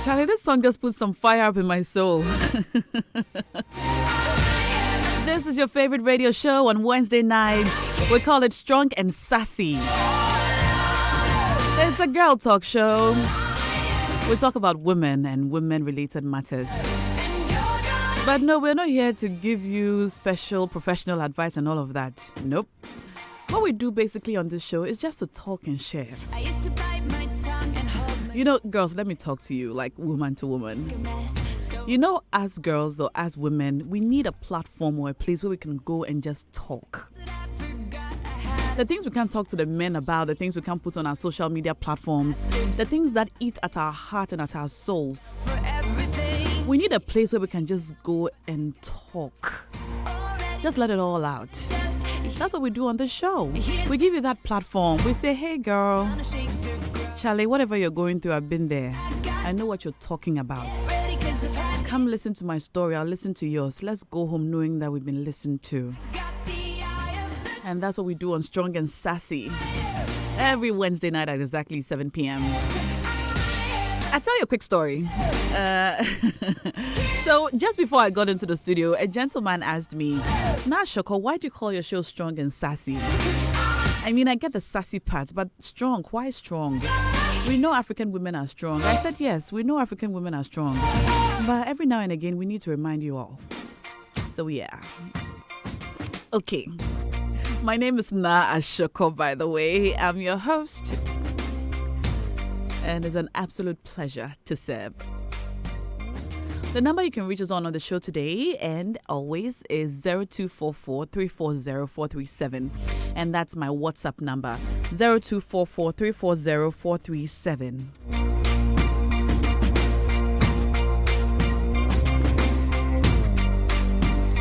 Charlie, this song just put some fire up in my soul. This is your favorite radio show on Wednesday nights. We call it Strong and Sassy. It's a girl talk show. We talk about women and women-related matters. But no, we're not here to give you special professional advice and all of that. Nope. What we do basically on this show is just to talk and share. I used to bite my tongue and hold my You know, girls, let me talk to you like woman to woman. mess. So You know, as girls or as women, we need a platform or a place where we can go and just talk. that I forgot I had The things we can't talk to the men about, the things we can't put on our social media platforms, the things that eat at our heart and at our souls. for everything. We need a place where we can just go and talk. Just let it all out. That's what we do on the show. We give you that platform. We say, hey girl, Shake the ground. Charlie, whatever you're going through, I've been there. I know what you're talking about. Ready 'cause I've had Come listen to my story. I'll listen to yours. Let's go home knowing that we've been listened to. got the eye of the And that's what we do on Strong and Sassy. Every Wednesday night at exactly 7 p.m. I'll tell you a quick story. So just before I got into the studio, a gentleman asked me, "Nah, Shoko, why do you call your show Strong and Sassy?" I mean, I get the sassy part, but strong, why strong? We know African women are strong. I said, yes, we know African women are strong. But every now and again, we need to remind you all. So yeah. Okay. My name is Na Ashoko, by the way. I'm your host. And it's an absolute pleasure to serve. The number you can reach us on the show today and always is 0244 340 437. And that's my WhatsApp number, 0244 340 437.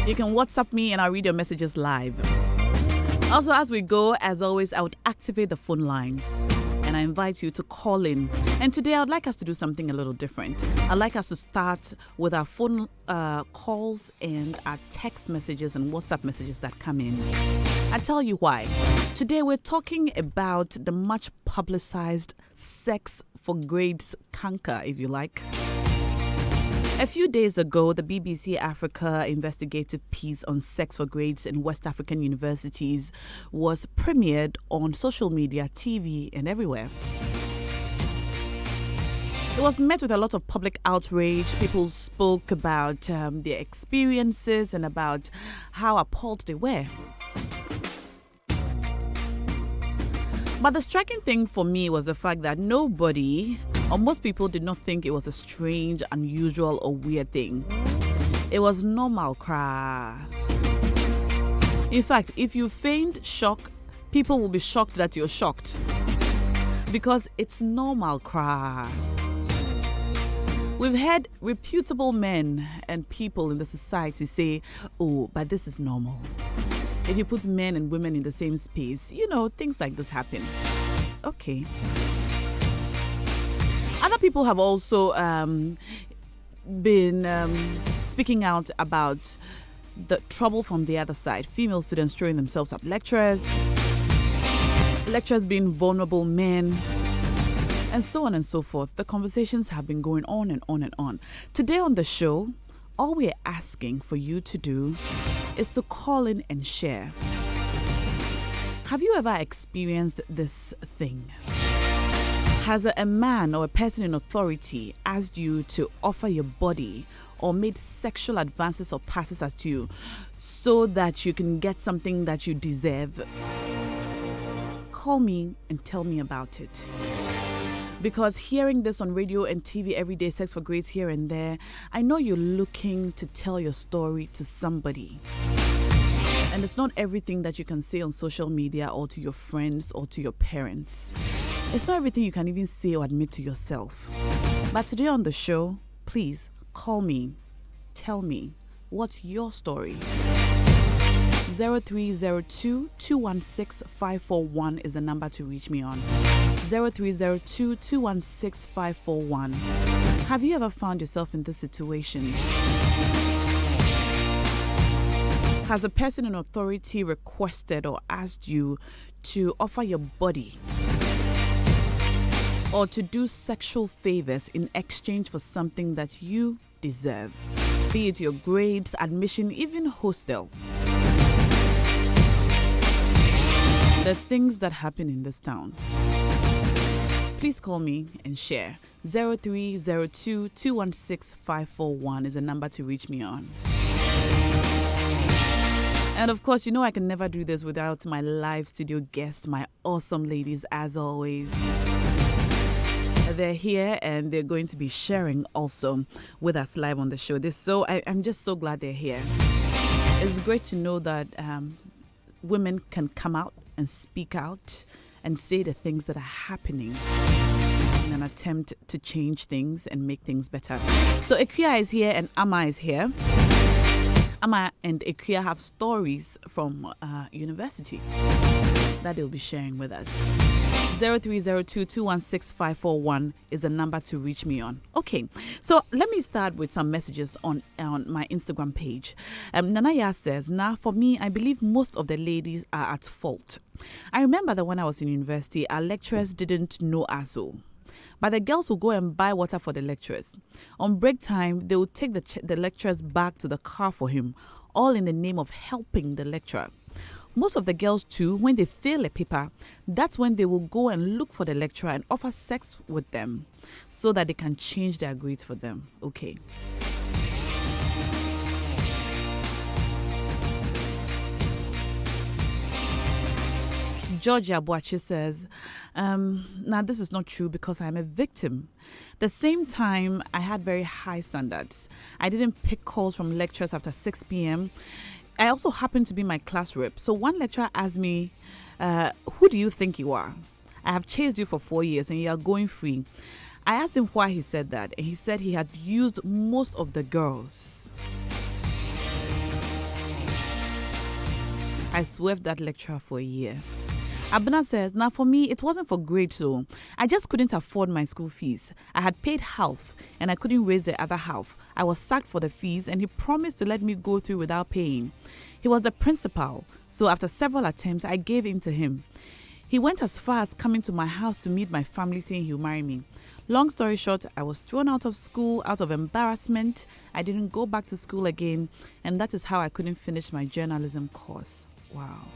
You can WhatsApp me and I'll read your messages live. Also, as we go, as always, I would activate the phone lines. And I invite you to call in. And today I'd like us to do something a little different. I'd like us to start with our phone calls and our text messages and WhatsApp messages that come in. I'll tell you why. Today we're talking about the much publicized sex for grades canker, if you like. A few days ago, the BBC Africa investigative piece on sex for grades in West African universities was premiered on social media, TV, and everywhere. It was met with a lot of public outrage. People spoke about their experiences and about how appalled they were. But the striking thing for me was the fact that nobody, or most people, did not think it was a strange, unusual, or weird thing. It was normal, cry. In fact, if you feigned shock, people will be shocked that you're shocked. Because it's normal, cry. We've had reputable men and people in the society say, oh, but this is normal. If you put men and women in the same space, you know, things like this happen. Okay. Other people have also been speaking out about the trouble from the other side. Female students throwing themselves at lecturers being vulnerable men, and so on and so forth. The conversations have been going on and on and on. Today on the show, all we're asking for you to do is to call in and share. Have you ever experienced this thing? Has a man or a person in authority asked you to offer your body or made sexual advances or passes at you so that you can get something that you deserve? Call me and tell me about it. Because hearing this on radio and TV every day, sex for grades here and there, I know you're looking to tell your story to somebody. And it's not everything that you can say on social media or to your friends or to your parents. It's not everything you can even say or admit to yourself. But today on the show, please call me. Tell me, what's your story? 0302-216-541 is the number to reach me on. 0302-216-541. Have you ever found yourself in this situation? Has a person in authority requested or asked you to offer your body or to do sexual favors in exchange for something that you deserve, be it your grades, admission, even hostel. The things that happen in this town. Please call me and share. 0302 216 541 is a number to reach me on. And of course, you know I can never do this without my live studio guests, my awesome ladies, as always. They're here and they're going to be sharing also with us live on the show. I'm just so glad they're here. It's great to know that women can come out and speak out and say the things that are happening in an attempt to change things and make things better. So Equia is here and Ama is here. Ama and Equia have stories from university that they'll be sharing with us. 0302 216 541 is the number to reach me on. Okay, so let me start with some messages on my Instagram page. Nanaya says, now for me, I believe most of the ladies are at fault. I remember that when I was in university, our lecturers didn't know us all. But the girls will go and buy water for the lecturers. On break time, they will take the lecturers back to the car for him, all in the name of helping the lecturer. Most of the girls too, when they fail a paper, that's when they will go and look for the lecturer and offer sex with them so that they can change their grades for them. Okay. Georgia Boachi says, now this is not true because I'm a victim. The same time, I had very high standards. I didn't pick calls from lecturers after 6 p.m. I also happened to be my class rep. So one lecturer asked me, who do you think you are? I have chased you for 4 years and you are going free. I asked him why he said that, and he said he had used most of the girls. I swerved that lecturer for a year. Abna says, now for me, it wasn't for grades, so I just couldn't afford my school fees. I had paid half and I couldn't raise the other half. I was sacked for the fees and he promised to let me go through without paying. He was the principal, so after several attempts, I gave in to him. He went as far as coming to my house to meet my family saying he'll marry me. Long story short, I was thrown out of school out of embarrassment. I didn't go back to school again, and that is how I couldn't finish my journalism course. Wow.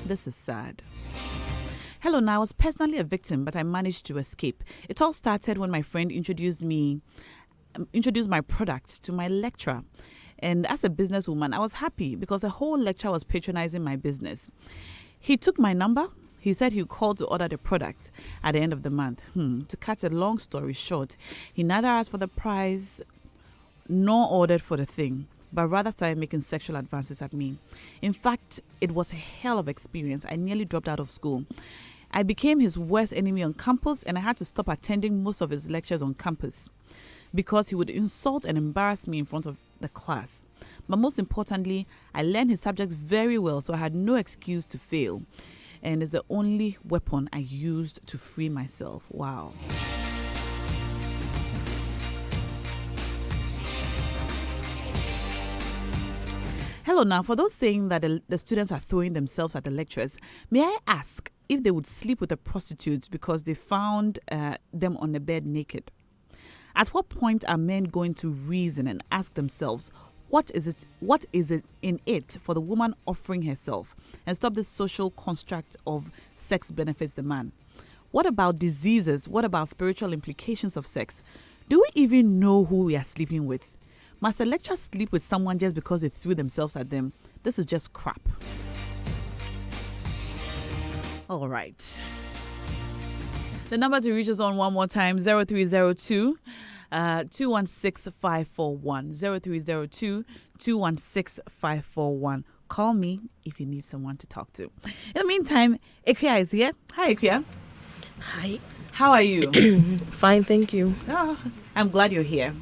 This is sad. Hello, now I was personally a victim, but I managed to escape. It all started when my friend introduced my product to my lecturer. And as a businesswoman, I was happy because the whole lecturer was patronizing my business. He took my number. He said he would call to order the product at the end of the month. To cut a long story short, he neither asked for the price nor ordered for the thing, but rather started making sexual advances at me. In fact, it was a hell of an experience. I nearly dropped out of school. I became his worst enemy on campus, and I had to stop attending most of his lectures on campus because he would insult and embarrass me in front of the class. But most importantly, I learned his subject very well, so I had no excuse to fail. And it's the only weapon I used to free myself. Wow. Hello, now, for those saying that the students are throwing themselves at the lecturers, may I ask if they would sleep with the prostitutes because they found them on the bed naked? At what point are men going to reason and ask themselves, what is it in it for the woman offering herself, and stop this social construct of sex benefits the man? What about diseases? What about spiritual implications of sex? Do we even know who we are sleeping with? Must a lecturer sleep with someone just because they threw themselves at them? This is just crap. All right. The number to reach us on one more time, 0302 216 541. 0302 216 541. Call me if you need someone to talk to. In the meantime, Equia is here. Hi, Equia. Hi. How are you? Fine, thank you. Oh, I'm glad you're here.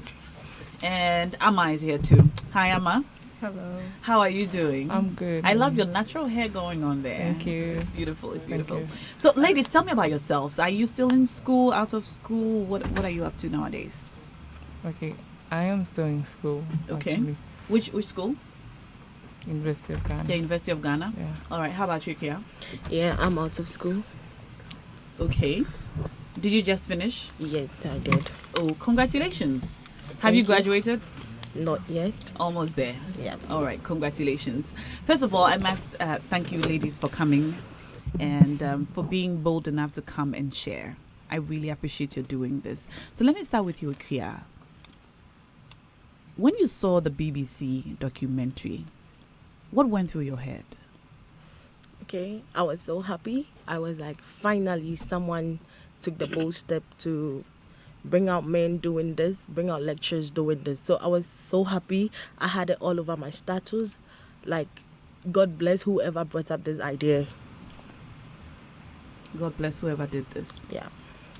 And Ama is here too. Hi, Ama. Hello. How are you doing? I'm good. I love your natural hair going on there. Thank you. It's beautiful. It's beautiful. Thank you. So, ladies, tell me about yourselves. Are you still in school, out of school? What are you up to nowadays? Okay, I am still in school. Okay. Actually. Which school? University of Ghana. The University of Ghana. Yeah. All right. How about you, Kia? Yeah, I'm out of school. Okay. Did you just finish? Yes, I did. Oh, congratulations. Have Thank you you. graduated? Not yet. Almost there. Yeah. All right, congratulations. First of all, I must thank you, ladies, for coming and for being bold enough to come and share. I really appreciate you doing this. So let me start with you, Kia. When you saw the BBC documentary, what went through your head? Okay, I was so happy. I was like, finally, someone took the bold step to bring out men doing this, bring out lecturers doing this. So I was so happy. I had it all over my status. Like, God bless whoever brought up this idea. God bless whoever did this. Yeah.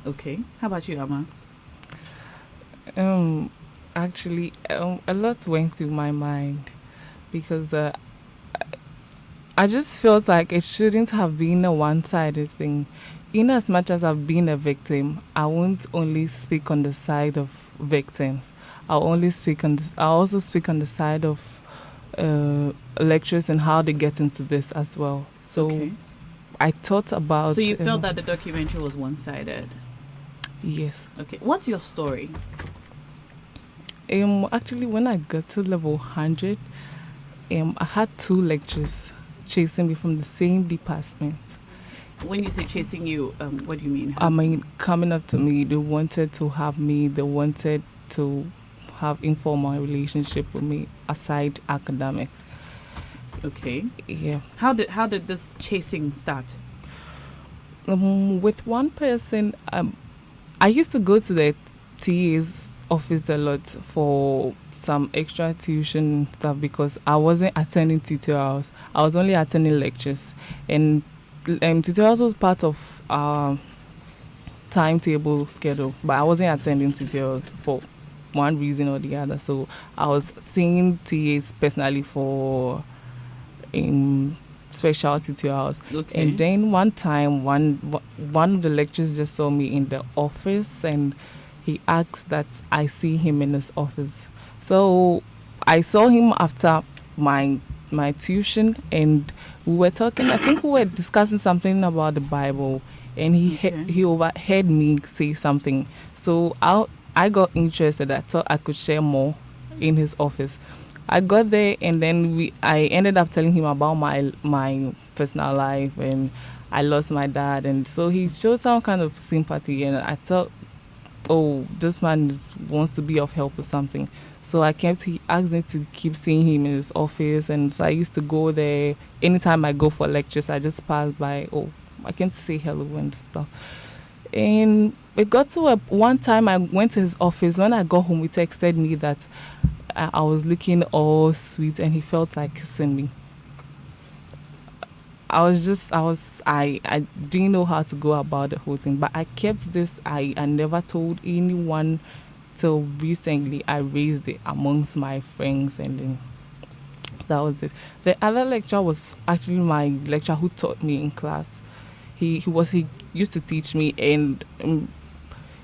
Okay. How about you, Amma? Actually, a lot went through my mind because I just felt like it shouldn't have been a one-sided thing. In as much as I've been a victim, I won't only speak on the side of victims. I'll also speak on the side of lecturers and how they get into this as well. So Okay. I thought about. So you felt that the documentary was one-sided. Yes. Okay. What's your story? Actually, when I got to level 100, I had 2 lecturers chasing me from the same department. When you say chasing you, what do you mean? I mean, coming up to me, they wanted to have me. They wanted to have informal relationship with me aside academics. Okay. Yeah. How did this chasing start? With one person, I used to go to the TA's office a lot for some extra tuition stuff because I wasn't attending tutorials. I was only attending lectures, and tutorials was part of our timetable schedule, but I wasn't attending tutorials for one reason or the other. So I was seeing TAs personally for special tutorials. Okay. And then one time, one of the lecturers just saw me in the office, and he asked that I see him in his office. So I saw him after my tuition, and we were talking. I think we were discussing something about the Bible, and he overheard me say something. So I got interested. I thought I could share more in his office. I got there, and then I ended up telling him about my personal life, and I lost my dad, and so he showed some kind of sympathy, and I thought, oh, this man wants to be of help or something. So he asked me to keep seeing him in his office, and so I used to go there. Anytime I go for lectures, I just pass by, oh, I came to say hello and stuff. And it got to one time I went to his office. When I got home, he texted me that I was looking all sweet, and he felt like kissing me. I didn't know how to go about the whole thing, but I kept this. I never told anyone till recently. I raised it amongst my friends, and then that was it. The other lecturer was actually my lecturer who taught me in class. He used to teach me, and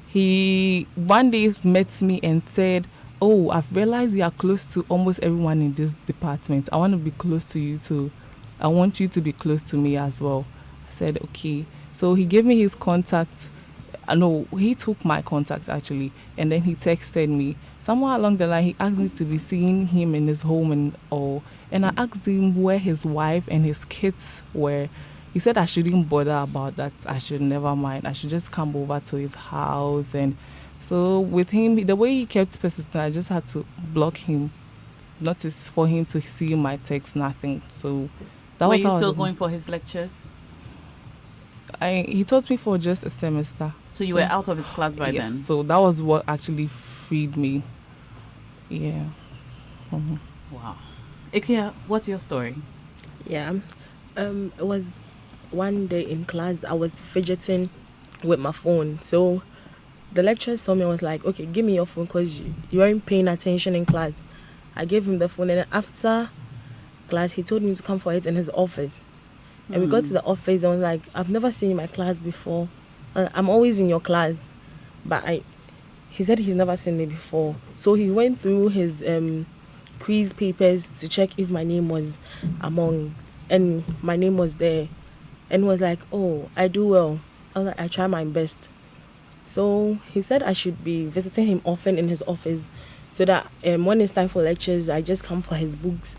he one day met me and said, oh, I've realized you are close to almost everyone in this department. I want to be close to you too. I want you to be close to me as well. I said, okay. So he gave me his contact. No, he took my contact actually, and then he texted me. Somewhere along the line, he asked me to be seeing him in his home and all. And I asked him where his wife and his kids were. He said I shouldn't bother about that. I should never mind. I should just come over to his house. And so with him, the way he kept persistent, I just had to block him, not just for him to see my text, nothing. So that Were was you how still going for his lectures? He taught me for just a semester. So you were out of his class by Yes, then? so that was what actually freed me. Yeah. Mhm. Wow. Ikia, what's your story? Yeah. It was one day in class, I was fidgeting with my phone. So the lecturer told me, I was like, okay, give me your phone because you weren't paying attention in class. I gave him the phone, and then after class, he told me to come for it in his office. And we got to the office, and I was like, I've never seen you in my class before. I'm always in your class. But he said he's never seen me before. So he went through his quiz papers to check if my name was among, and my name was there. And was like, oh, I do well. I was like, I try my best. So he said I should be visiting him often in his office, so that when it's time for lectures, I just come for his books.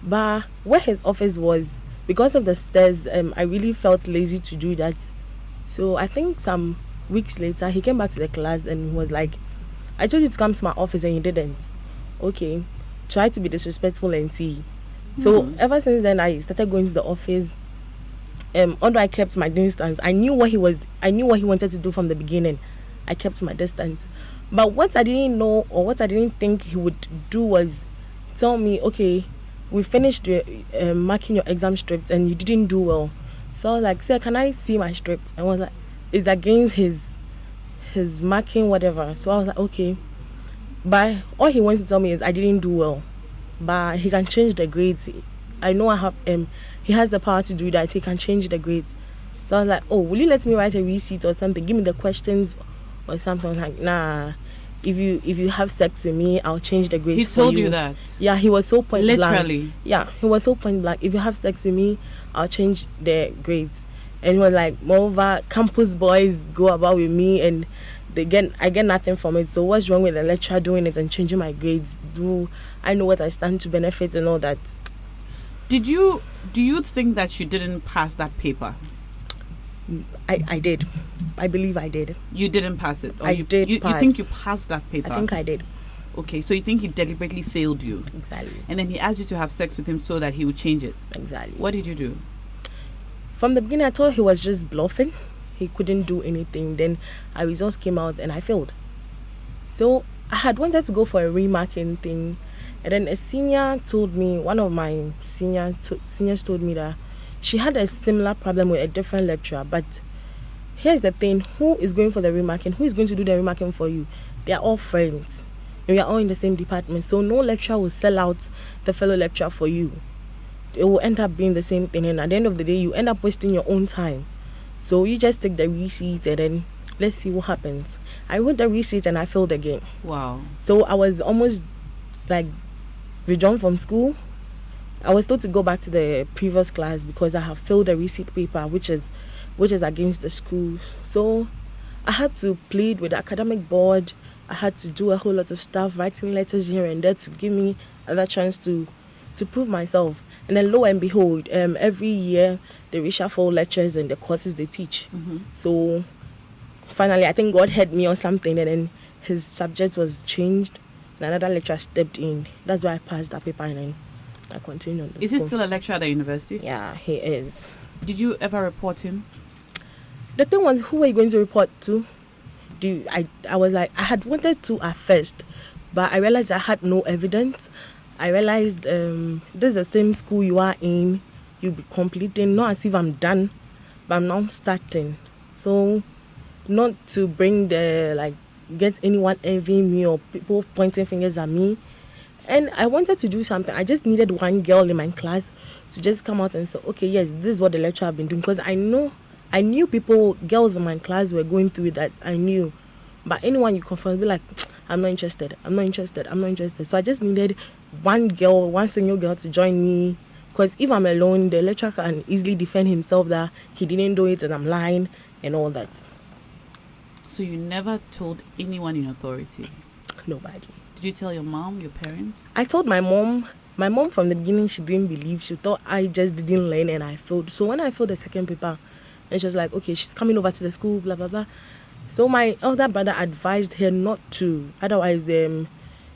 But where his office was, because of the stairs, I really felt lazy to do that. So I think some weeks later, he came back to the class and he was like, I told you to come to my office and you didn't. Okay, try to be disrespectful and see. So ever since then, I started going to the office. Although I kept my distance, I knew what he wanted to do from the beginning. I kept my distance. But what I didn't know, or what I didn't think he would do, was tell me, okay, we finished marking your exam scripts and you didn't do well. So I was like, sir, can I see my script? I was like, it's against his marking, whatever. So I was like, okay. But all he wants to tell me is I didn't do well. But he can change the grades. I know I have he has the power to do that. He can change the grades. So I was like, oh, will you let me write a receipt or something? Give me the questions or something. I was like, nah. If you have sex with me, I'll change the grades. He for told you that? Yeah, he was so point blank. Literally? Yeah, he was so point blank. If you have sex with me, I'll change the grades. And he was like, moreover, campus boys go about with me and I get nothing from it. So what's wrong with the lecturer doing it and changing my grades? Do I know what I stand to benefit and all that? Do you think that you didn't pass that paper? I did. I believe I did. You didn't pass it? Or I you, did you pass. think you passed that paper? I think I did. Okay, so you think he deliberately failed you? Exactly. And then he asked you to have sex with him so that he would change it? Exactly. What did you do? From the beginning, I thought he was just bluffing. He couldn't do anything. Then our results came out and I failed. So I had wanted to go for a remarking thing. And then a senior told me, one of my seniors told me that she had a similar problem with a different lecturer. But here's the thing, who is going for the remarking? Who is going to do the remarking for you? They are all friends. And we are all in the same department. So no lecturer will sell out the fellow lecturer for you. It will end up being the same thing. And at the end of the day, you end up wasting your own time. So you just take the receipt and then let's see what happens. I wrote the receipt and I failed again. Wow. So I was almost like withdrawn from school. I was told to go back to the previous class because I have failed the receipt paper, which is against the school. So I had to plead with the academic board. I had to do a whole lot of stuff, writing letters here and there to give me another chance to prove myself. And then lo and behold, every year they reshuffle lectures and the courses they teach. So finally, I think God heard me or something, and then his subject was changed. And another lecturer stepped in. That's why I passed that paper and then I continued on the Is he school. still a lecturer at the university? Yeah, he is. Did you ever report him? The thing was, who were you going to report to? I was like, I had wanted to at first, but I realized I had no evidence. I realized this is the same school you are in. You'll be completing, not as if I'm done, but I'm now starting. So, not to bring get anyone envying me or people pointing fingers at me. And I wanted to do something. I just needed one girl in my class to just come out and say, okay, yes, this is what the lecturer have been doing. Because I knew girls in my class were going through that. I knew. But anyone you confront, be like, I'm not interested. So I just needed one single girl to join me. Because if I'm alone, the lecturer can easily defend himself that he didn't do it and I'm lying and all that. So you never told anyone in authority? Nobody. Did you tell your mom, your parents? I told my mom. My mom from the beginning, she didn't believe. She thought I just didn't learn and I failed. So when I failed the second paper, and she was like, okay, she's coming over to the school, blah, blah, blah. So my elder brother advised her not to. Otherwise,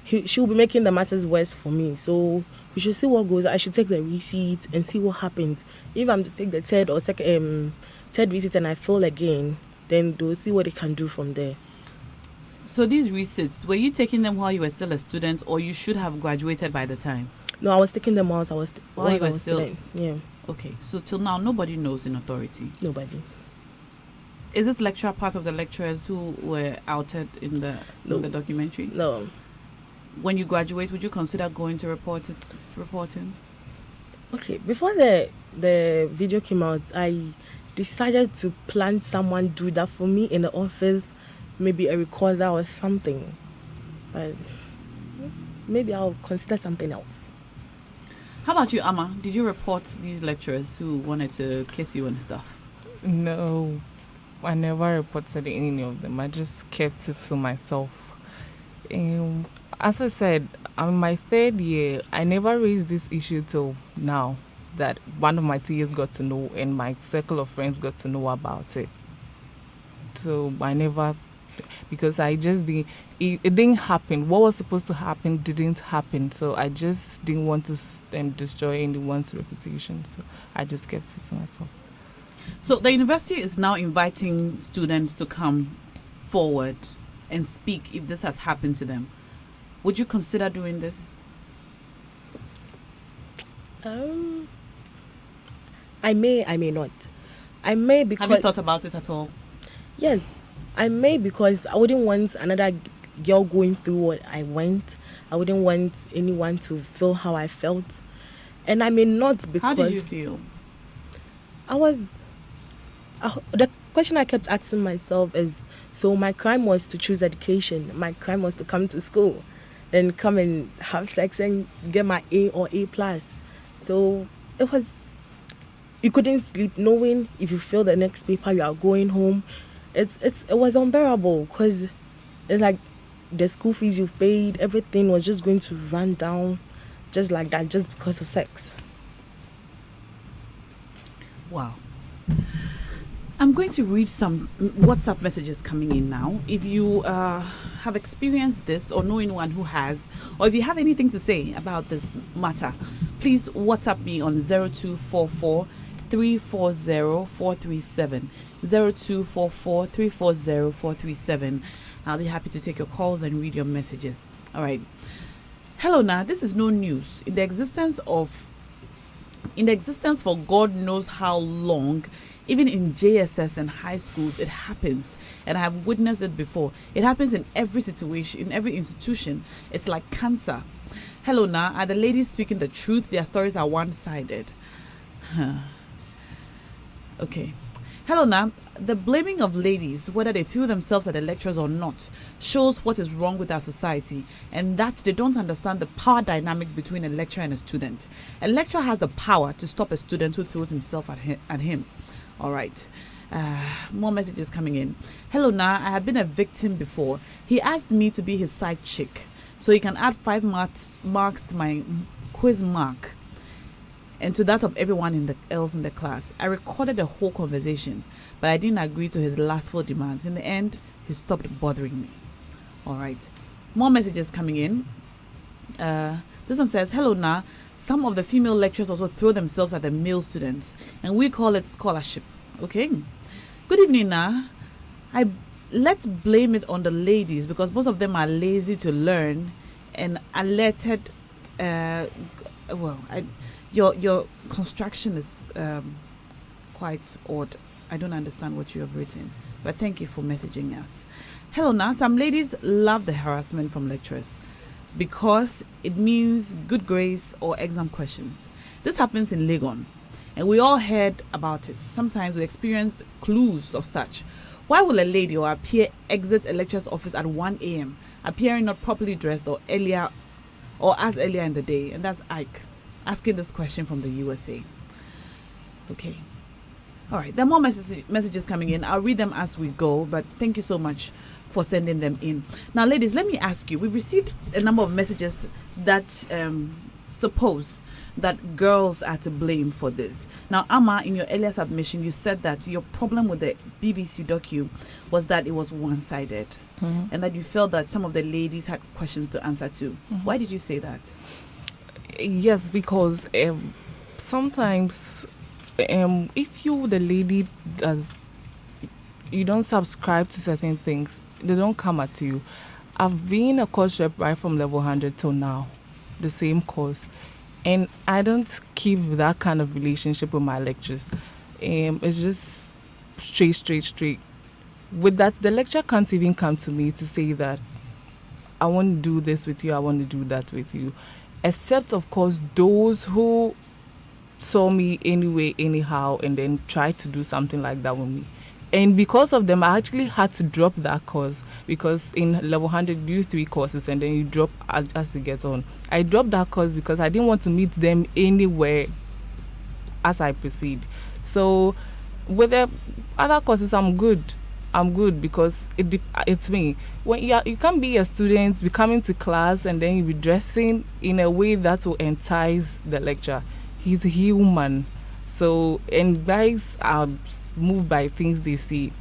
she'll be making the matters worse for me. So we should see what goes. I should take the receipt and see what happens. If I'm to take the third receipt and I fail again, then they'll see what they can do from there. So these receipts, were you taking them while you were still a student, or you should have graduated by the time? No, I was taking them out. While you were still... student. Yeah. Okay, so till now, nobody knows in authority? Nobody. Is this lecturer part of the lecturers who were outed in the documentary? No. When you graduate, would you consider going to reporting? Okay, before the video came out, I decided to plan someone do that for me in the office, maybe a recorder or something. But maybe I'll consider something else. How about you, Amma? Did you report these lecturers who wanted to kiss you and stuff? No. I never reported any of them. I just kept it to myself. As I said, I'm in my third year. I never raised this issue till now that one of my TAs got to know and my circle of friends got to know about it. So I never, because I just didn't, it didn't happen. What was supposed to happen didn't happen. So I just didn't want to destroy anyone's reputation. So I just kept it to myself. So the university is now inviting students to come forward and speak if this has happened to them. Would you consider doing this? I may not. I may because Have you thought about it at all? yes, I may because I wouldn't want another girl going through what I went. I wouldn't want anyone to feel how I felt, and I may not because How did you feel? I was. The question I kept asking myself is: so my crime was to choose education. My crime was to come to school, then come and have sex and get my A or A plus. So it was. You couldn't sleep knowing if you fail the next paper you are going home. It was unbearable because it's like the school fees you've paid, everything was just going to run down just like that just because of sex. Wow. I'm going to read some WhatsApp messages coming in now. If you have experienced this or know anyone who has, or if you have anything to say about this matter, please WhatsApp me on 0244 340 437. 0244 340 437. I'll be happy to take your calls and read your messages. All right. Hello, now. This is no news. In the existence for God knows how long, even in JSS and high schools, it happens. And I have witnessed it before. It happens in every situation, in every institution. It's like cancer. Hello, now. Are the ladies speaking the truth? Their stories are one-sided. Okay. Hello, now. The blaming of ladies, whether they threw themselves at the lecturers or not, shows what is wrong with our society, and that they don't understand the power dynamics between a lecturer and a student. A lecturer has the power to stop a student who throws himself at him. All right. More messages coming in. Hello, Na. I have been a victim before. He asked me to be his side chick so he can add 5 marks to my quiz mark and to that of everyone else in the class. I recorded the whole conversation, but I didn't agree to his last 4 demands. In the end, he stopped bothering me. All right. More messages coming in. This one says, hello, Na. Some of the female lecturers also throw themselves at the male students, and we call it scholarship. Okay. Good evening, Na. Let's blame it on the ladies because most of them are lazy to learn and alerted. Your construction is quite odd. I don't understand what you have written, but thank you for messaging us. Hello, Na. Some ladies love the harassment from lecturers because it means good grades or exam questions. This happens in Legon, and we all heard about it. Sometimes we experienced clues of such. Why will a lady or a peer exit a lecturer's office at 1 a.m., appearing not properly dressed or as earlier in the day? And that's Ike asking this question from the USA. Okay. All right. There are more messages coming in. I'll read them as we go, but thank you so much for sending them in. Now, ladies, let me ask you. We've received a number of messages that suppose that girls are to blame for this. Now, Amma, in your earlier submission, you said that your problem with the BBC docu was that it was one-sided, and that you felt that some of the ladies had questions to answer to. Why did you say that? Yes, because sometimes if you, the lady, you don't subscribe to certain things, they don't come at you. I've been a course rep right from level 100 till now, the same course. And I don't keep that kind of relationship with my lecturers. It's just straight. With that, the lecturer can't even come to me to say that I want to do this with you, I want to do that with you. Except, of course, those who saw me anyway, anyhow, and then tried to do something like that with me. And because of them, I actually had to drop that course because in level 100, you do 3 courses and then you drop as you get on. I dropped that course because I didn't want to meet them anywhere as I proceed. So with the other courses, I'm good. I'm good because it's me. When you can't be a student, be coming to class, and then you be dressing in a way that will entice the lecturer. He's human, so and guys are moved by things they see.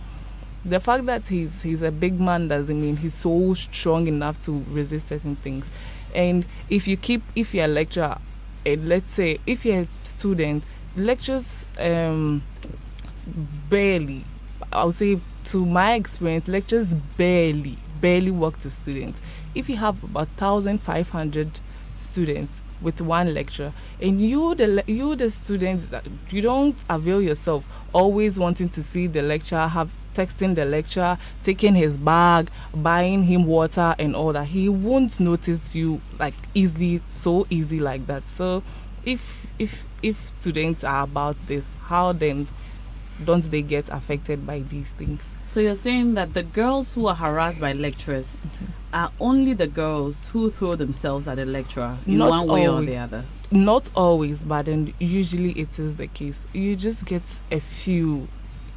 The fact that he's a big man doesn't mean he's so strong enough to resist certain things. And if you're a lecturer, and let's say if you're a student, lectures barely, I would say, to my experience, lectures barely work to students. If you have about 1,500 students with one lecturer, and you the students, that you don't avail yourself, always wanting to see the lecturer, texting the lecturer, taking his bag, buying him water and all that, he won't notice you like so easy like that. So if students are about this, how then don't they get affected by these things? So you're saying that the girls who are harassed by lecturers are only the girls who throw themselves at the lecturer in Not one way or always. the other? Not always, but then usually it is the case. You just get a few,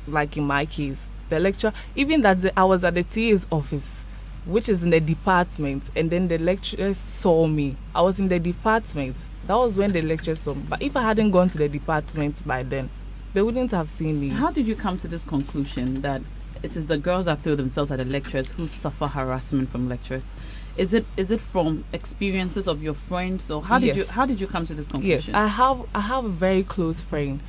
like in my case, the lecturer, even that I was at the TA's office, which is in the department, and then the lecturers saw me. I was in the department. That was when the lecturers saw me. But if I hadn't gone to the department by then, they wouldn't have seen me. How did you come to this conclusion that it is the girls that throw themselves at the lecturers who suffer harassment from lecturers? Is it from experiences of your friends, or how did you come to this conclusion? Yes, I have a very close friend,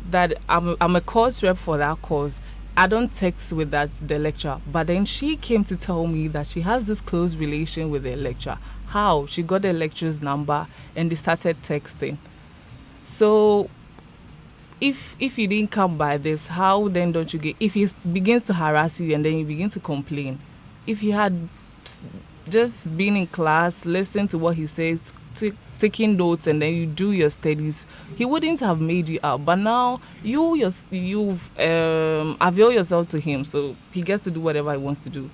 that I'm a course rep for that course. I don't text with the lecturer, but then she came to tell me that she has this close relation with the lecturer. How? She got the lecturer's number and they started texting. So if you didn't come by this, how then don't you get? If he begins to harass you and then you begin to complain, if you had just been in class, listening to what he says, taking notes, and then you do your studies, he wouldn't have made you out. But now you've availed yourself to him, so he gets to do whatever he wants to do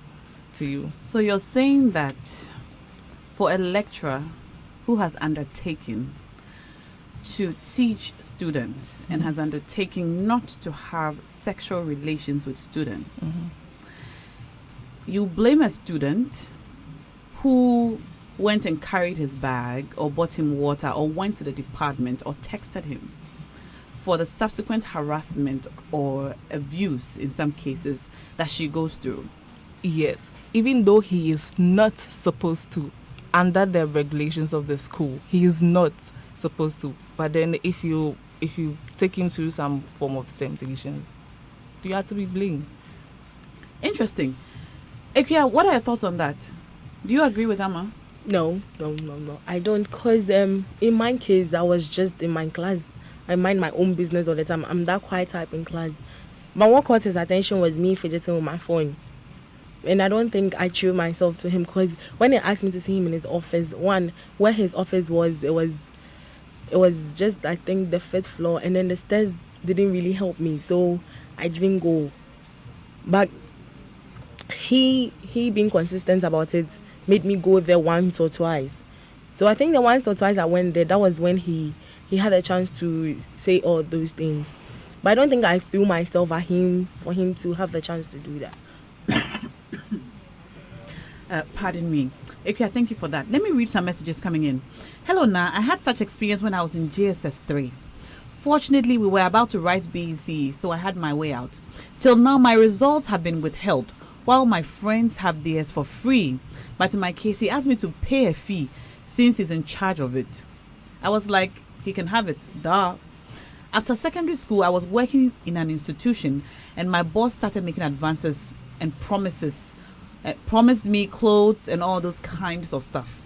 to you. So you're saying that for a lecturer who has undertaken to teach students and has undertaken not to have sexual relations with students, you blame a student who went and carried his bag or bought him water or went to the department or texted him for the subsequent harassment or abuse in some cases that she goes through. Yes, even though he is not supposed to, under the regulations of the school, he is not supposed to. But then if you take him through some form of temptation, you have to be blamed. Interesting. Ekia, what are your thoughts on that? Do you agree with Amma? No. I don't, because in my case, I was just in my class. I mind my own business all the time. I'm that quiet type in class. But what caught his attention was me fidgeting with my phone. And I don't think I threw myself to him, because when he asked me to see him in his office, where his office was, it was just, I think, the 5th floor, and then the stairs didn't really help me, so I didn't go. But he being consistent about it made me go there once or twice. So I think the once or twice I went there, that was when he had a chance to say all those things. But I don't think I threw myself at him for him to have the chance to do that. Pardon me. Ekia, thank you for that. Let me read some messages coming in. Hello, Na. I had such experience when I was in JSS 3. Fortunately, we were about to write BEC, so I had my way out. Till now, my results have been withheld, while my friends have theirs for free. But in my case, he asked me to pay a fee since he's in charge of it. I was like, he can have it. Duh. After secondary school, I was working in an institution, and my boss started making advances and promised me clothes and all those kinds of stuff.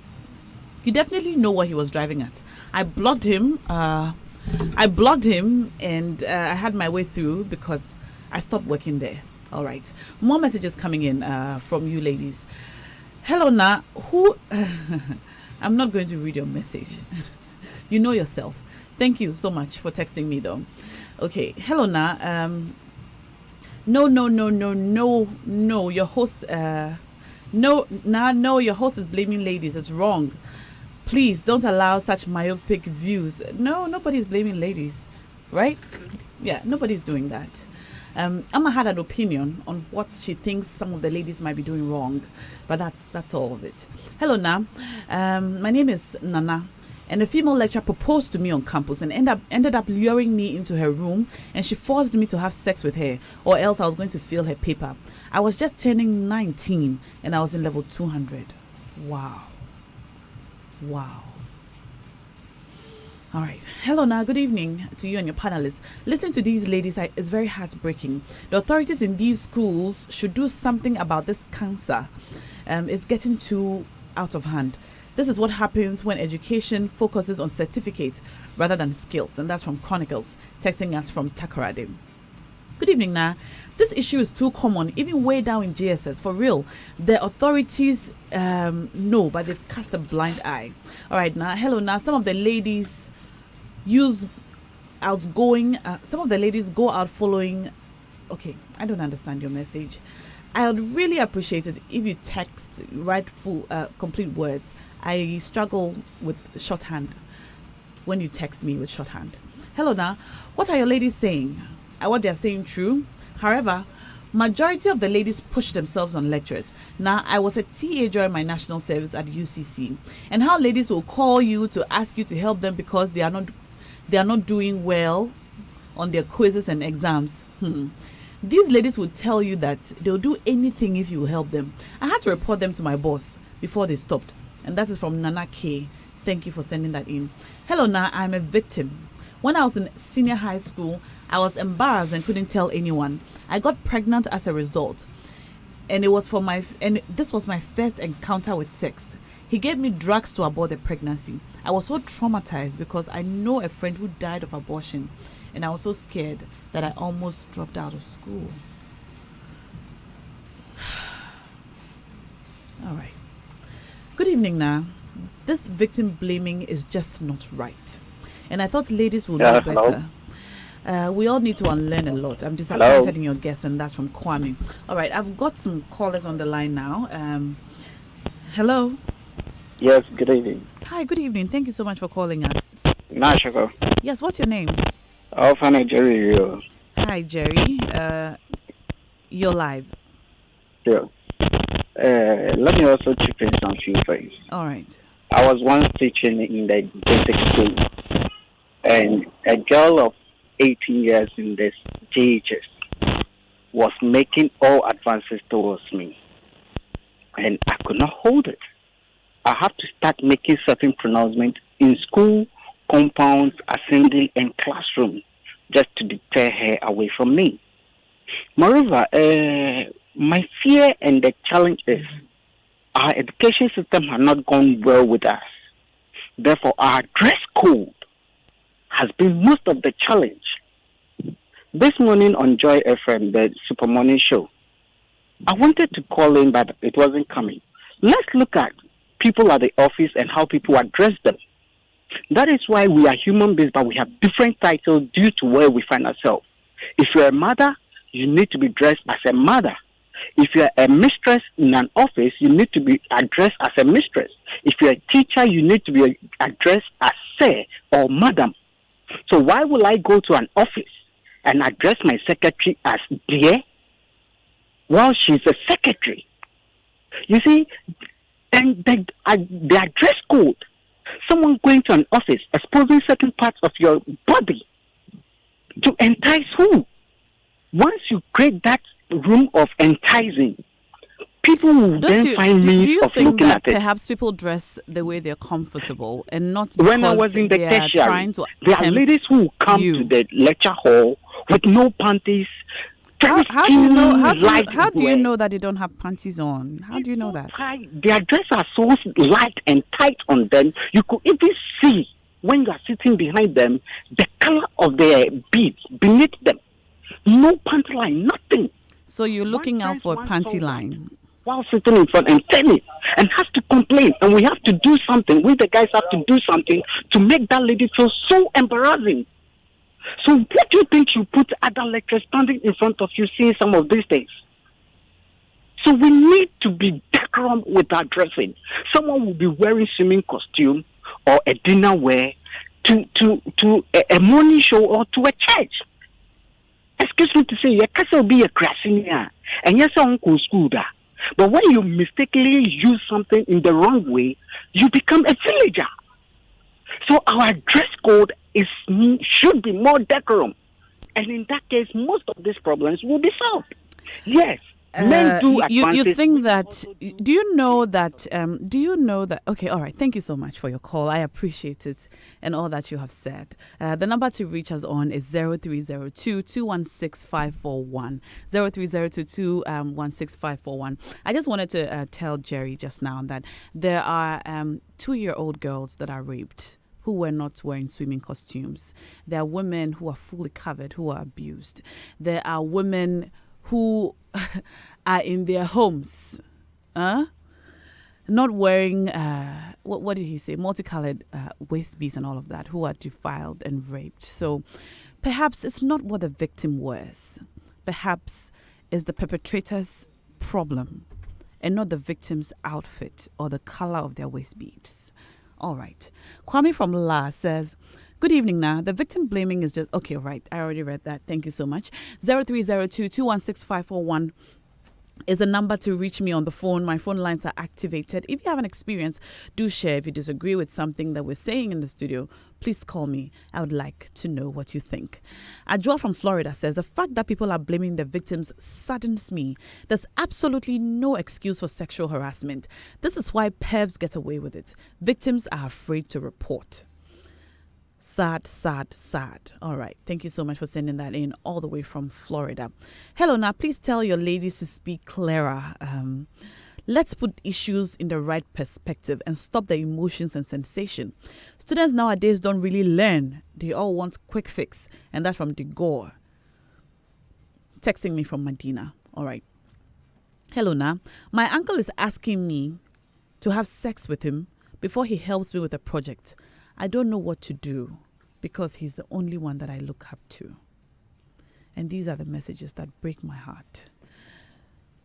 You definitely know what he was driving at. I blocked him, and I had my way through because I stopped working there. All right. More messages coming in from you ladies. Hello, Na. I'm not going to read your message. You know yourself. Thank you so much for texting me, though. Okay. Hello, Na. No. Your host. No. Your host is blaming ladies. It's wrong. Please don't allow such myopic views. No, nobody's blaming ladies, right? Yeah, nobody's doing that. Emma had an opinion on what she thinks some of the ladies might be doing wrong, but that's all of it. Hello, Na. My name is Nana, and a female lecturer proposed to me on campus and ended up luring me into her room, and she forced me to have sex with her, or else I was going to fail her paper. I was just turning 19, and I was in level 200. Wow. All right. Hello, now. Good evening to you and your panelists. Listening to these ladies is very heartbreaking. The authorities in these schools should do something about this cancer. It's getting too out of hand. This is what happens when education focuses on certificate rather than skills. And that's from Chronicles, texting us from Takoradi. Good evening, Na. This issue is too common, even way down in JSS. For real, the authorities know, but they've cast a blind eye. All right, Na. Hello, Na. Some of the ladies some of the ladies go out following. Okay, I don't understand your message. I would really appreciate it if you write full complete words. I struggle with shorthand when you text me with shorthand. Hello, Na. What are your ladies saying? Are what they're saying true? However, majority of the ladies push themselves on lecturers. Now, I was a TA during my national service at UCC, and how ladies will call you to ask you to help them because they are not doing well on their quizzes and exams. These ladies will tell you that they'll do anything if you will help them. I had to report them to my boss before they stopped, and that is from Nana K. Thank you for sending that in. Hello, Na. I'm a victim. When I was in senior high school, I was embarrassed and couldn't tell anyone. I got pregnant as a result, and this was my first encounter with sex. He gave me drugs to abort the pregnancy. I was so traumatized because I know a friend who died of abortion, and I was so scared that I almost dropped out of school. All right. Good evening, Na. This victim blaming is just not right, and I thought ladies would know better. We all need to unlearn a lot. I'm disappointed in your guess, and that's from Kwame. All right, I've got some callers on the line now. Hello. Yes, good evening. Hi, good evening. Thank you so much for calling us. Nashako. Yes, what's your name? Alfana Jerry. Hi, Jerry. You're live. Yeah. Let me also chip in some few things. All right. I was once teaching in the basic school, and a girl of 18 years in this JHS was making all advances towards me, and I could not hold it. I have to start making certain pronouncements in school, compounds, assembly, and classroom just to deter her away from me. Moreover, my fear and the challenge is our education system has not gone well with us. Therefore, our dress code has been most of the challenge. This morning on Joy FM, the Super Morning Show, I wanted to call in, but it wasn't coming. Let's look at people at the office and how people address them. That is why we are human beings, but we have different titles due to where we find ourselves. If you're a mother, you need to be dressed as a mother. If you're a mistress in an office, you need to be addressed as a mistress. If you're a teacher, you need to be addressed as sir or madam. So why will I go to an office and address my secretary as dear while she's a secretary? You see, and the address code, someone going to an office exposing certain parts of your body to entice who? Once you create that room of enticing, people will find means do you of think looking that at it. perhaps people dress the way they're comfortable and not because When I was in the they are tertiary, trying to there are ladies who come to the lecture hall with no panties. How do you know? How do you wear. know that they don't have panties on? How do you know that? Their dress are so light and tight on them. You could even see when you are sitting behind them the color of their beads beneath them. No panty line, nothing. So you're looking out for a panty line while sitting in front and telling and has to complain, and we have to do something. We the guys have to do something to make that lady feel so embarrassing. So what do you think you put other lecturers standing in front of you seeing some of these things? So we need to be decorum with our dressing. Someone will be wearing swimming costume or a dinner wear to a morning show or to a church. excuse me to say, you can't be a crasinia, and yes, uncle school that. But when you mistakenly use something in the wrong way, you become a villager. So our dress code should be more decorum. And in that case, most of these problems will be solved. Yes. Men do you advances. think that do you know that okay, all right, thank you so much for your call. I appreciate it and all that you have said. The number to reach us on is 0302 216 541 0302 216 541. I just wanted to tell Jerry just now that there are 2-year-old girls that are raped who were not wearing swimming costumes. There are women who are fully covered who are abused. There are women who are in their homes, not wearing, what did he say, multicolored waist beads and all of that, who are defiled and raped. So perhaps it's not what the victim wears. Perhaps it's the perpetrator's problem and not the victim's outfit or the color of their waist beads. All right. Kwame from La says, good evening now. The victim blaming is just... Okay, right. I already read that. Thank you so much. 0302 216 541 is the number to reach me on the phone. My phone lines are activated. If you have an experience, do share. If you disagree with something that we're saying in the studio, please call me. I would like to know what you think. Adjoa from Florida says, the fact that people are blaming the victims saddens me. There's absolutely no excuse for sexual harassment. This is why pervs get away with it. Victims are afraid to report. Sad, sad, sad. All right. Thank you so much for sending that in all the way from Florida. Hello, now please tell your ladies to speak clearer. Let's put issues in the right perspective and stop the emotions and sensation. Students nowadays don't really learn. They all want quick fix. And that's from Degore. Texting me from Medina. All right. Hello, now. My uncle is asking me to have sex with him before he helps me with a project. I don't know what to do because he's the only one that I look up to. And these are the messages that break my heart.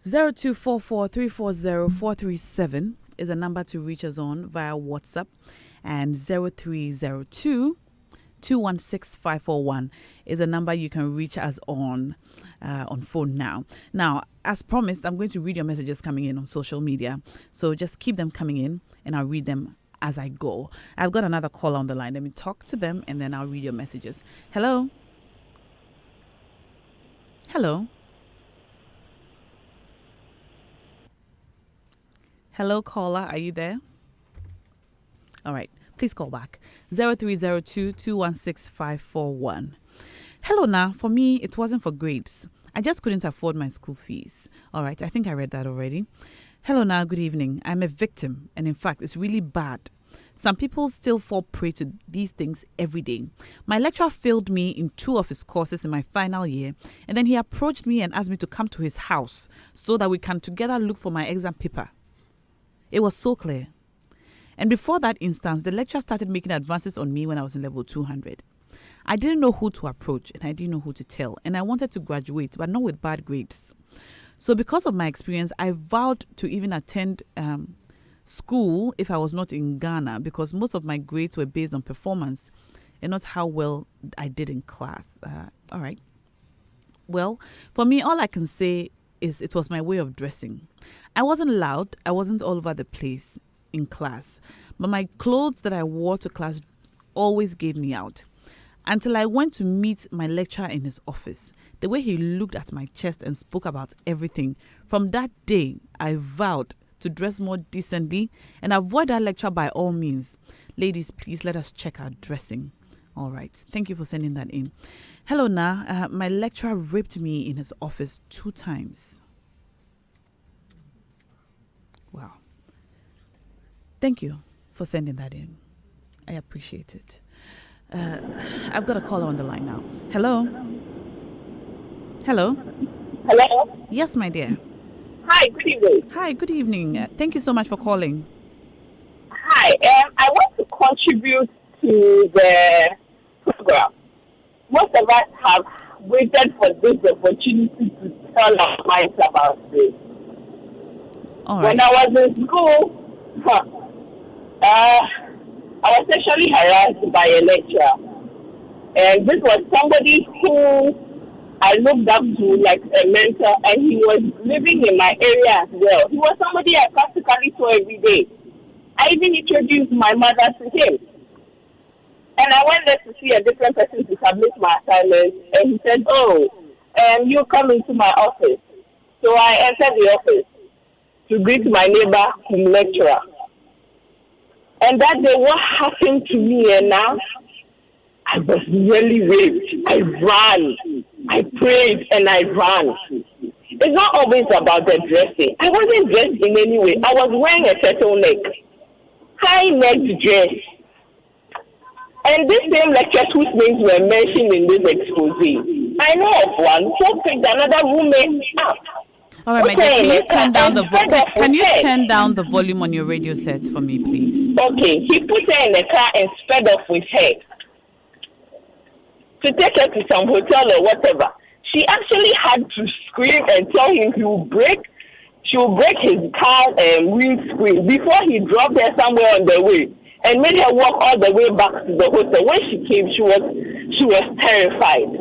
0244 340 437 is a number to reach us on via WhatsApp. And 0302 216 541 is a number you can reach us on phone now. Now, as promised, I'm going to read your messages coming in on social media. So just keep them coming in and I'll read them as I go. I've got another caller on the line. Let me talk to them and then I'll read your messages. Hello? Hello? Hello, caller. Are you there? All right. Please call back. 0302 216 541. Hello, now. For me, it wasn't for grades. I just couldn't afford my school fees. All right. I think I read that already. Hello now, good evening. I'm a victim, and in fact, it's really bad. Some people still fall prey to these things every day. My lecturer failed me in 2 of his courses in my final year, and then he approached me and asked me to come to his house so that we can together look for my exam paper. It was so clear. And before that instance, the lecturer started making advances on me when I was in level 200. I didn't know who to approach, and I didn't know who to tell, and I wanted to graduate, but not with bad grades. So because of my experience, I vowed to even attend school if I was not in Ghana because most of my grades were based on performance and not how well I did in class. All right. Well, for me, all I can say is it was my way of dressing. I wasn't loud. I wasn't all over the place in class. But my clothes that I wore to class always gave me out. Until I went to meet my lecturer in his office. The way he looked at my chest and spoke about everything. From that day, I vowed to dress more decently and avoid that lecture by all means. Ladies, please let us check our dressing. All right. Thank you for sending that in. Hello, Na. My lecturer raped me in his office 2 times. Wow. Thank you for sending that in. I appreciate it. I've got a caller on the line now. Hello? Hello? Hello? Yes, my dear. Hi, good evening. Hi, good evening. Thank you so much for calling. Hi, I want to contribute to the program. Most of us have waited for this opportunity to tell our minds about this. All right. When I was in school, I was sexually harassed by a lecturer. And this was somebody who I looked up to like a mentor, and he was living in my area as well. He was somebody I practically saw every day. I even introduced my mother to him. And I went there to see a different person to submit my assignment, and he said, "Oh, you come into my office." So I entered the office to greet my neighbor, his lecturer. And that day, what happened to me, and now I was nearly raped. I ran. I prayed and I ran. It's not always about the dressing. I wasn't dressed in any way. I was wearing a turtleneck, high-necked dress. And these same lecturers whose names were mentioned in this expose, I know of one who picked another roommate up. All right, my dear, can you turn down the Can you turn down the volume on your radio sets for me, please? Okay, he put her in the car and sped off with her to take her to some hotel or whatever. She actually had to scream and tell him she will break his car windscreen before he dropped her somewhere on the way and made her walk all the way back to the hotel. When she came, she was terrified.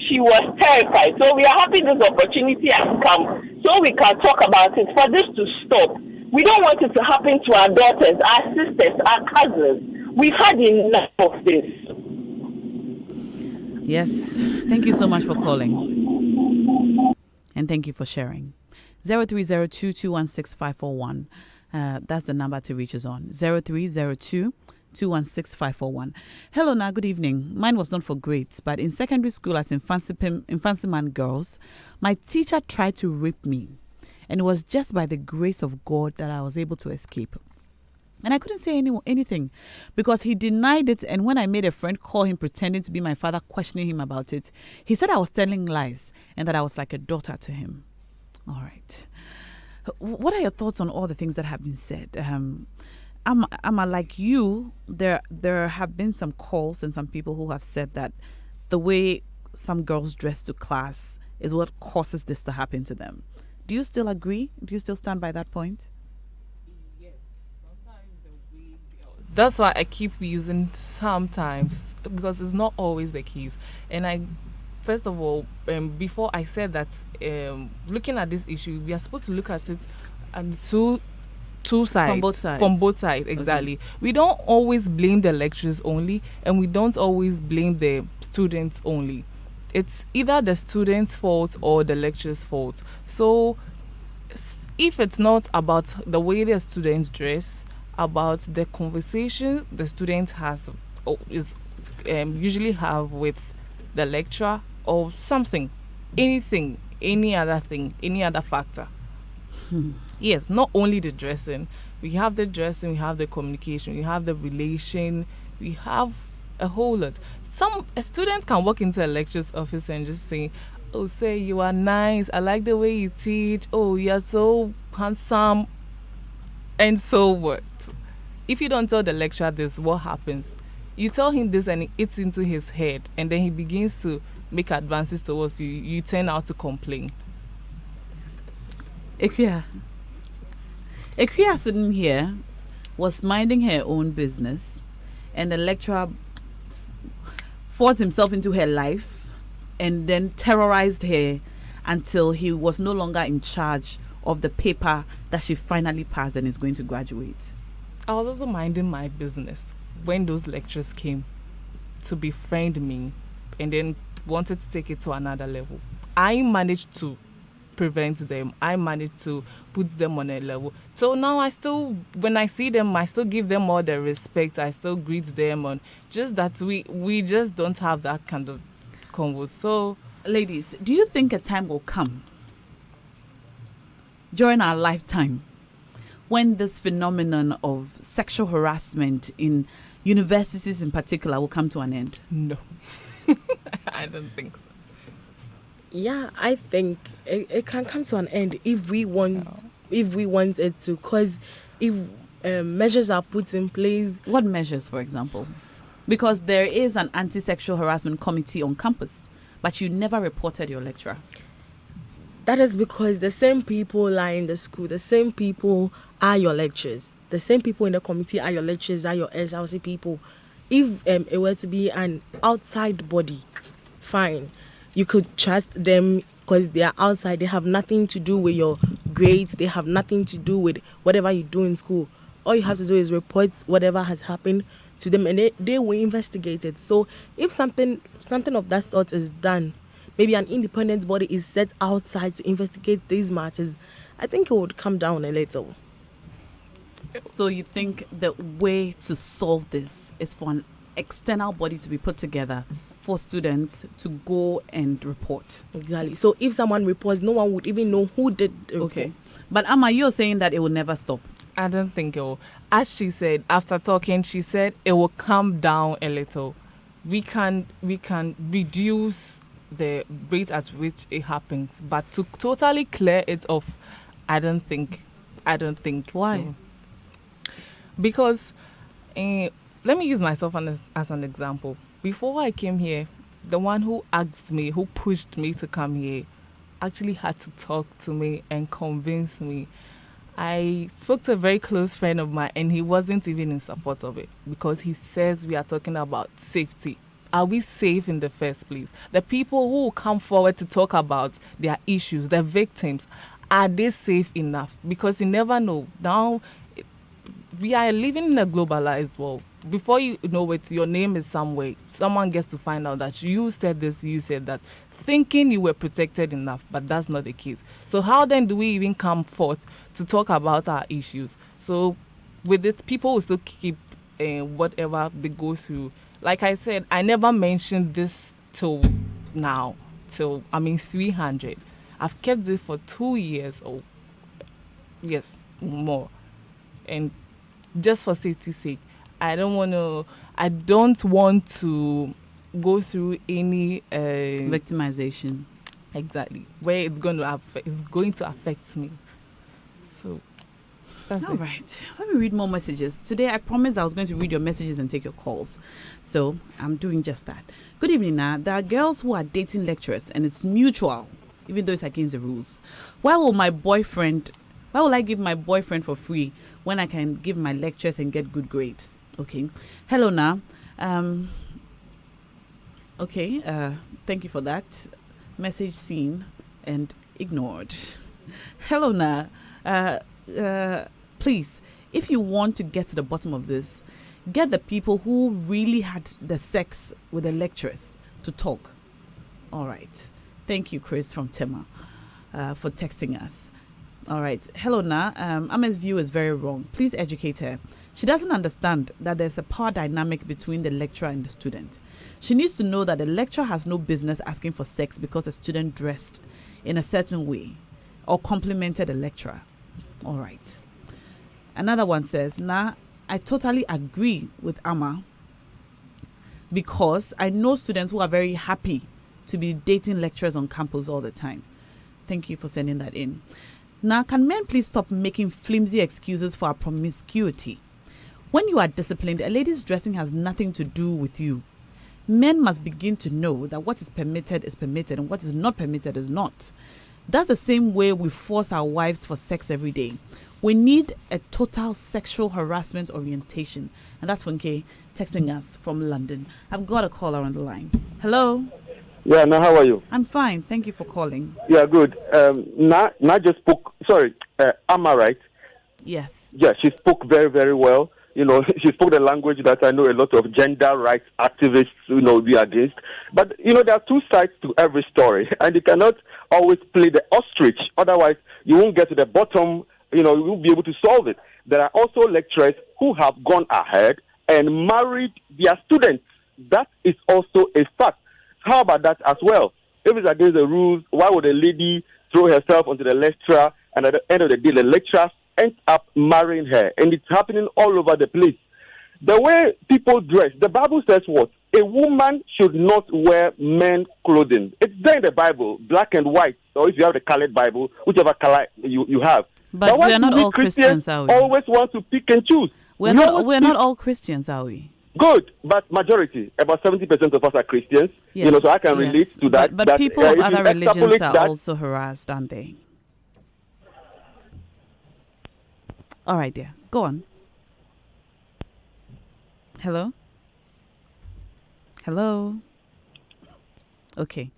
She was terrified. So we are happy this opportunity has come so we can talk about it. For this to stop, we don't want it to happen to our daughters, our sisters, our cousins. We've had enough of this. Yes. Thank you so much for calling. And thank you for sharing. 0302216541. That's the number to reach us on. 0302216541. Hello, now. Good evening. Mine was not for grades, but in secondary school as in Fancy Man girls, my teacher tried to rape me. And it was just by the grace of God that I was able to escape. And I couldn't say anything because he denied it. And when I made a friend call him pretending to be my father, questioning him about it, he said I was telling lies and that I was like a daughter to him. All right. What are your thoughts on all the things that have been said? I'm like you. There have been some calls and some people who have said that the way some girls dress to class is what causes this to happen to them. Do you still agree? Do you still stand by that point? That's why I keep using sometimes, because it's not always the case. And first of all, before I said that, looking at this issue, we are supposed to look at it and two sides. From both sides, exactly. Okay. We don't always blame the lecturers only, and we don't always blame the students only. It's either the student's fault or the lecturer's fault. So if it's not about the way the students dress, about the conversations the students usually have with the lecturer or something, anything, any other thing, any other factor. Yes, not only the dressing. We have the dressing, we have the communication, we have the relation, we have a whole lot. A student can walk into a lecturer's office and just say, "Oh, say you are nice, I like the way you teach, oh, you are so handsome," and so what? If you don't tell the lecturer this, what happens? You tell him this and it's into his head, and then he begins to make advances towards you. You turn out to complain. Ekuya sitting here was minding her own business, and the lecturer forced himself into her life and then terrorized her until he was no longer in charge of the paper that she finally passed and is going to graduate. I was also minding my business when those lecturers came to befriend me and then wanted to take it to another level. I managed to prevent them. I managed to put them on a level. So now when I see them, I still give them all the respect. I still greet them on just that we just don't have that kind of convo. So, ladies, do you think a time will come during our lifetime when this phenomenon of sexual harassment in universities in particular will come to an end? No. I don't think so. Yeah, I think it can come to an end if we want it to, because if measures are put in place. What measures, for example? Because there is an anti-sexual harassment committee on campus, but you never reported your lecturer. That is because the same people are in the school, the same people are your lecturers, the same people in the committee are your lecturers, are your SLC people. If it were to be an outside body fine. You could trust them because they are outside. They have nothing to do with your grades. They have nothing to do with whatever you do in school. All you have to do is report whatever has happened to them, and they will investigate it. So if something of that sort is done, maybe an independent body is set outside to investigate these matters, I think it would come down a little. So you think the way to solve this is for an external body to be put together for students to go and report? Exactly. So if someone reports, no one would even know who did the report. Okay. But Amma, you're saying that it will never stop. I don't think it will. As she said, after talking, she said it will come down a little. We can reduce the rate at which it happens, but to totally clear it off, I don't think. Why? Because let me use myself as an example. Before I came here, the one who asked me, who pushed me to come here, actually had to talk to me and convince me. I spoke to a very close friend of mine, and he wasn't even in support of it because he says we are talking about safety. Are we safe in the first place? The people who come forward to talk about their issues, the victims, are they safe enough? Because you never know. Now, we are living in a globalized world. Before you know it, your name is somewhere. Someone gets to find out that you said this, you said that, thinking you were protected enough, but that's not the case. So how then do we even come forth to talk about our issues? So with it, people will still keep whatever they go through. Like I said, I never mentioned this till now, 300. I've kept it for 2 years or more. And just for safety's sake, I don't want to go through any Victimization. exactly where it's going to affect me. So that's All it. right. Let me read more messages. Today, I promised I was going to read your messages and take your calls. So I'm doing just that. Good evening, Now. There are girls who are dating lecturers and it's mutual, even though it's against the rules. Why will I give my boyfriend for free when I can give my lectures and get good grades? Okay. Hello, Now. Okay. Thank you for that. Message seen and ignored. Hello, Now. Please, if you want to get to the bottom of this, get the people who really had the sex with the lecturers to talk. All right. Thank you, Chris from Tema, for texting us. All right. Hello, Na. Ama's view is very wrong. Please educate her. She doesn't understand that there's a power dynamic between the lecturer and the student. She needs to know that the lecturer has no business asking for sex because the student dressed in a certain way or complimented the lecturer. All right. Another one says, Nah, I totally agree with Amma because I know students who are very happy to be dating lecturers on campus all the time. Thank you for sending that in. Now, can men please stop making flimsy excuses for our promiscuity? When you are disciplined, a lady's dressing has nothing to do with you. Men must begin to know that what is permitted and what is not permitted is not. That's the same way we force our wives for sex every day. We need a total sexual harassment orientation. And that's Funke texting us from London. I've got a caller on the line. Hello? Yeah, now how are you? I'm fine. Thank you for calling. Yeah, good. Na just spoke, Amma, right? Yes. Yeah, she spoke very, very well. You know, she spoke the language that I know a lot of gender rights activists, be against. But, there are two sides to every story, and you cannot always play the ostrich. Otherwise, you won't get to the bottom, you won't be able to solve it. There are also lecturers who have gone ahead and married their students. That is also a fact. How about that as well? If it's against the rules, why would a lady throw herself onto the lecturer, and at the end of the day, the lecturer ends up marrying her? And it's happening all over the place. The way people dress, the Bible says what? A woman should not wear men's clothing. It's there in the Bible, black and white, or if you have the colored Bible, whichever color you have. But why we are do not we all Christians, are we? Always want to pick and choose. We're not all Christians, are we? Good, but majority, about 70% of us are Christians. Yes, so I can relate to that. But people of if you other religions extrapolate are that, also harassed, aren't they? All right, dear. Go on. Hello? Hello? Okay.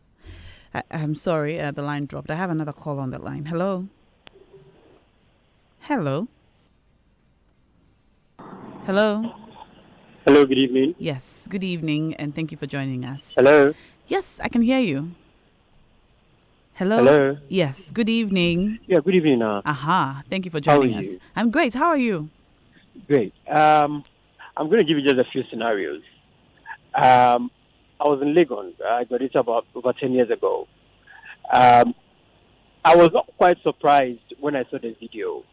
I'm sorry, the line dropped. I have another call on that line. Hello? Hello? Hello? Hello, good evening. Yes, good evening, and thank you for joining us. Hello. Yes, I can hear you. Hello? Hello. Yes, good evening. Yeah, good evening. Aha, thank you for How are joining us. you? I'm great. How are you? Great. I'm going to give you just a few scenarios. I was in Legon. I got it about over 10 years ago. I was not quite surprised when I saw the video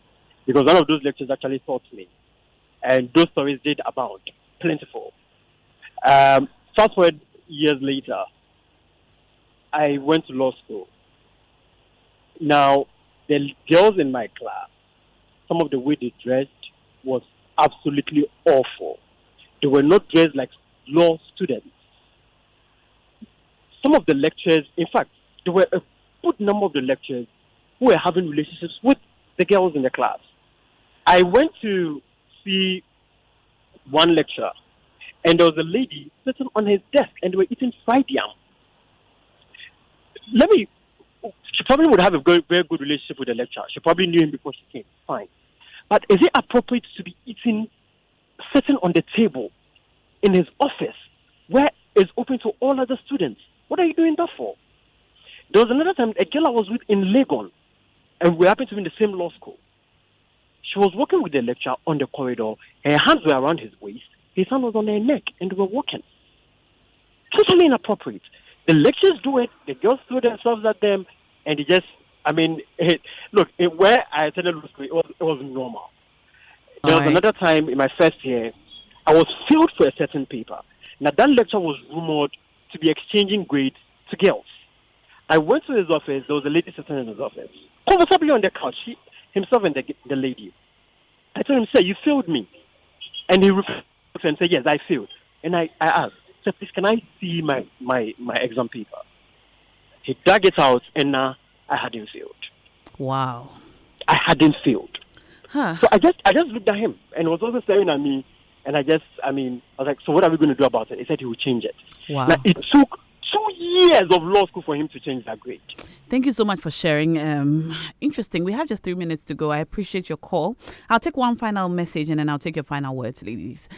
because one of those lectures actually taught me. And those stories did abound, plentiful. Fast forward years later, I went to law school. Now, the girls in my class, some of the way they dressed was absolutely awful. They were not dressed like law students. Some of the lecturers, in fact, there were a good number of the lecturers who were having relationships with the girls in the class. I went to see one lecturer, and there was a lady sitting on his desk, and they were eating fried yam. She probably would have a very, very good relationship with the lecturer. She probably knew him before she came. Fine. But is it appropriate to be sitting on the table in his office where it's open to all other students? What are you doing that for? There was another time, a girl I was with in Legon, and we happened to be in the same law school. She was walking with the lecturer on the corridor. Her hands were around his waist. His hand was on her neck, and they were walking. Totally inappropriate. The lecturers do it. The girls throw themselves at them, and they just, where I attended law school, it was normal. There was another time in my first year, I was failed for a certain paper. Now, that lecturer was rumored to be exchanging grades to girls. I went to his office. There was a lady sitting in his office, comfortably on the couch, himself and the lady. I told him, sir, you failed me. And he refused and said, yes, I failed. And I asked, sir, please, can I see my exam paper? He dug it out, and I hadn't failed. Wow. I hadn't failed. Huh. So I just looked at him, and he was also staring at me, and I was like, so what are we going to do about it? He said he would change it. Wow. Now, it took 2 years of law school for him to change that grade. Thank you so much for sharing. Interesting. We have just 3 minutes to go. I appreciate your call. I'll take one final message and then I'll take your final words, ladies.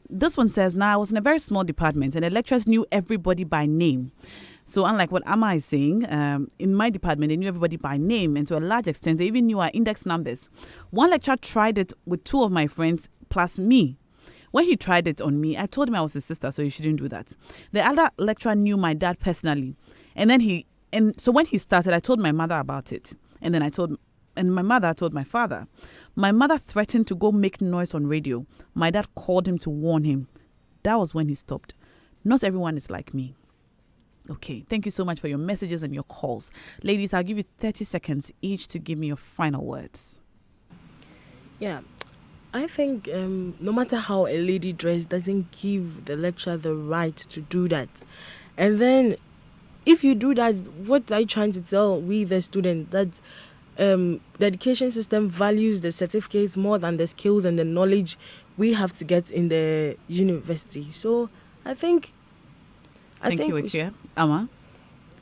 This one says, now I was in a very small department and the lecturers knew everybody by name. So unlike what Amma is saying, in my department, they knew everybody by name. And to a large extent, they even knew our index numbers. One lecturer tried it with 2 of my friends plus me. When he tried it on me, I told him I was his sister, so he shouldn't do that. The other lecturer knew my dad personally. And so when he started, I told my mother about it. And then my mother told my father. My mother threatened to go make noise on radio. My dad called him to warn him. That was when he stopped. Not everyone is like me. Okay, thank you so much for your messages and your calls. Ladies, I'll give you 30 seconds each to give me your final words. Yeah, I think no matter how a lady dressed doesn't give the lecturer the right to do that. And then if you do that, what are you trying to tell we, the student, that the education system values the certificates more than the skills and the knowledge we have to get in the university? So I think Thank you, Ikia. Amma?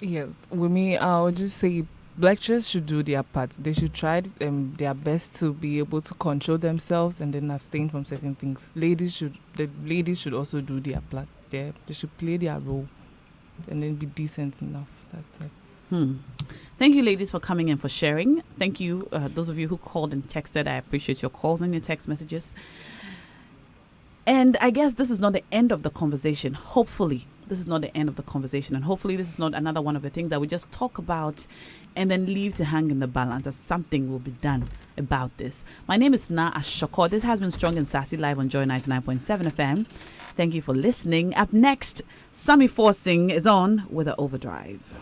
Yes, with me, I would just say lecturers should do their part. They should try their best to be able to control themselves and then abstain from certain things. The ladies should also do their part. They should play their role and then be decent enough. That's it. Thank you, ladies, for coming and for sharing. Thank you, those of you who called and texted. I appreciate your calls and your text messages. And I guess this is not the end of the conversation. Hopefully, this is not the end of the conversation. And hopefully, this is not another one of the things that we just talk about and then leave to hang in the balance, that something will be done about this. My name is Na Ashoko. This has been Strong and Sassy live on Joy 99.7 FM. Thank you for listening. Up next, Sami Forsing is on with the Overdrive.